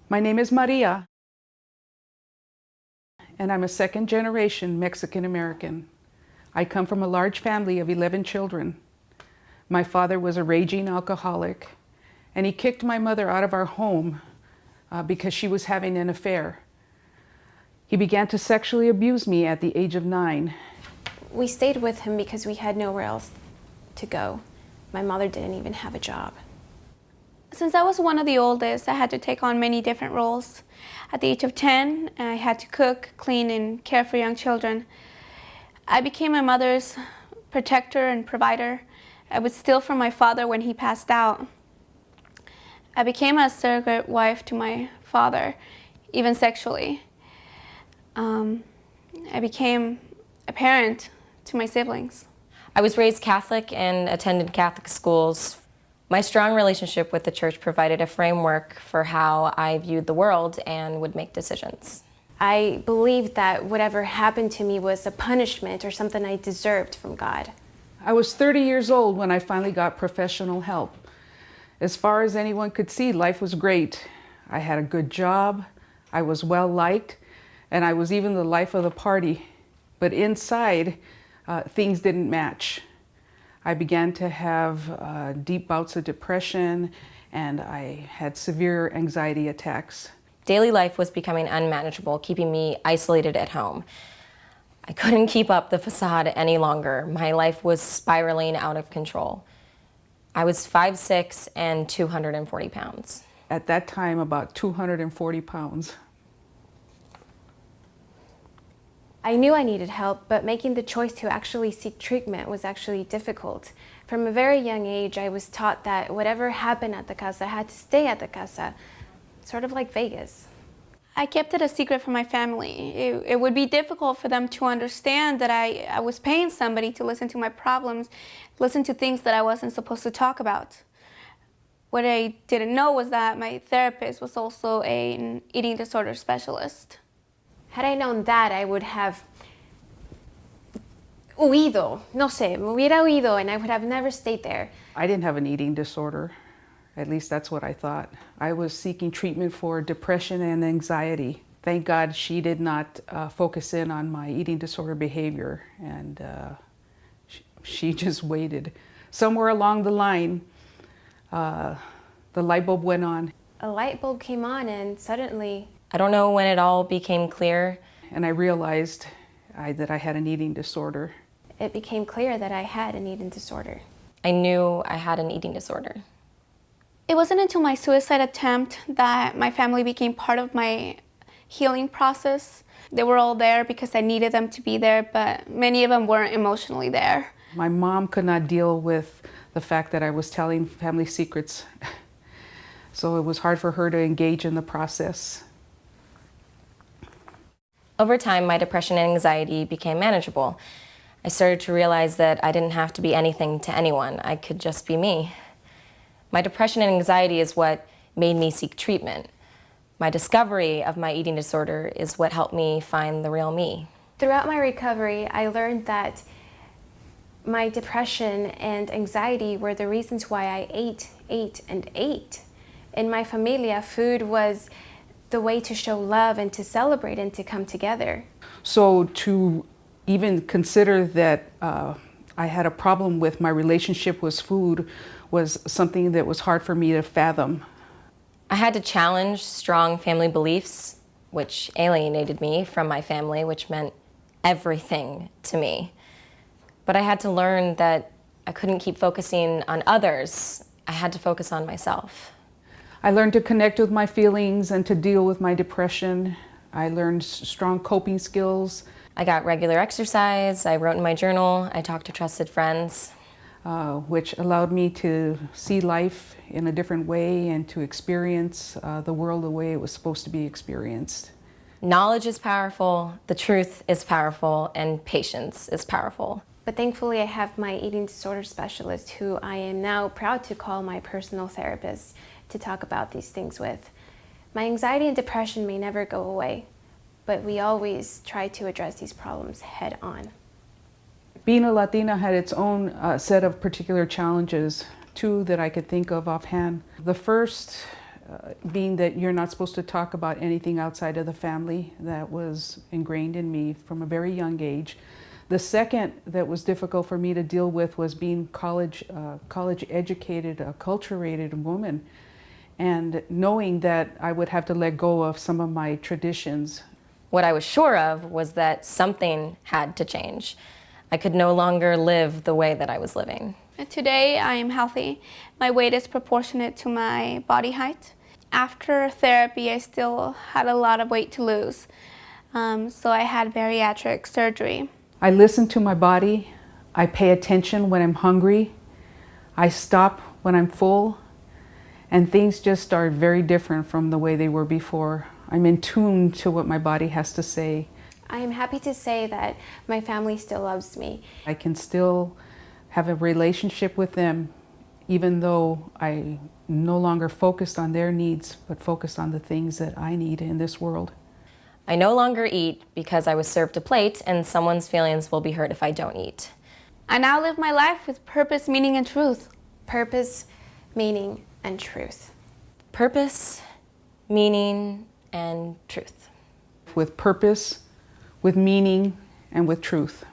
My name is Maria, and I'm a second-generation Mexican-American. I come from a large family of 11 children. My father was a raging alcoholic, and he kicked my mother out of our home because she was having an affair. He began to sexually abuse me at the age of 9. We stayed with him because we had nowhere else to go. My mother didn't even have a job. Since I was one of the oldest, I had to take on many different roles. At the age of 10, I had to cook, clean, and care for young children. I became my mother's protector and provider. I would steal from my father when he passed out. I became a surrogate wife to my father, even sexually. I became a parent to my siblings. I was raised Catholic and attended Catholic schools. My strong relationship with the church provided a framework for how I viewed the world and would make decisions. I believed that whatever happened to me was a punishment or something I deserved from God. I was 30 years old when I finally got professional help. As far as anyone could see, life was great. I had a good job, I was well liked, and I was even the life of the party. But inside, things didn't match. I began to have deep bouts of depression, and I had severe anxiety attacks. Daily life was becoming unmanageable, keeping me isolated at home. I couldn't keep up the facade any longer. My life was spiraling out of control. I was 5'6" and 240 pounds. At that time, about 240 pounds. I knew I needed help, but making the choice to actually seek treatment was actually difficult. From a very young age, I was taught that whatever happened at the casa had to stay at the casa, sort of like Vegas. I kept it a secret from my family. It would be difficult for them to understand that I was paying somebody to listen to my problems, listen to things that I wasn't supposed to talk about. What I didn't know was that my therapist was also an eating disorder specialist. Had I known that, I would have huido, no sé, me hubiera huido, and I would have never stayed there. I didn't have an eating disorder. At least that's what I thought. I was seeking treatment for depression and anxiety. Thank God she did not focus in on my eating disorder behavior, and she just waited. Somewhere along the line, the light bulb went on. A light bulb came on, and suddenly, I don't know when it all became clear. And I realized that I had an eating disorder. it became clear that I had an eating disorder. I knew I had an eating disorder. It wasn't until my suicide attempt that my family became part of my healing process. They were all there because I needed them to be there, but many of them weren't emotionally there. My mom could not deal with the fact that I was telling family secrets. So it was hard for her to engage in the process. Over time, my depression and anxiety became manageable. I started to realize that I didn't have to be anything to anyone. I could just be me. My depression and anxiety is what made me seek treatment. My discovery of my eating disorder is what helped me find the real me. Throughout my recovery, I learned that my depression and anxiety were the reasons why I ate. In my familia, food was the way to show love and to celebrate and to come together. So to even consider that I had a problem with my relationship with food was something that was hard for me to fathom. I had to challenge strong family beliefs, which alienated me from my family, which meant everything to me. But I had to learn that I couldn't keep focusing on others. I had to focus on myself. I learned to connect with my feelings and to deal with my depression. I learned strong coping skills. I got regular exercise, I wrote in my journal, I talked to trusted friends. Which allowed me to see life in a different way and to experience the world the way it was supposed to be experienced. Knowledge is powerful, the truth is powerful, and patience is powerful. But thankfully, I have my eating disorder specialist, who I am now proud to call my personal therapist, to talk about these things with. My anxiety and depression may never go away, but we always try to address these problems head on. Being a Latina had its own set of particular challenges, two that I could think of offhand. The first being that you're not supposed to talk about anything outside of the family. That was ingrained in me from a very young age. The second that was difficult for me to deal with was being college educated, acculturated woman, and knowing that I would have to let go of some of my traditions. What I was sure of was that something had to change. I could no longer live the way that I was living. Today I am healthy. My weight is proportionate to my body height. After therapy, I still had a lot of weight to lose, so I had bariatric surgery. I listen to my body. I pay attention when I'm hungry. I stop when I'm full. And things just are very different from the way they were before. I'm in tune to what my body has to say. I am happy to say that my family still loves me. I can still have a relationship with them, even though I no longer focused on their needs, but focused on the things that I need in this world. I no longer eat because I was served a plate, and someone's feelings will be hurt if I don't eat. I now live my life with purpose, meaning, and truth. Purpose, meaning, and truth. Purpose, meaning, and truth. With purpose, with meaning, and with truth.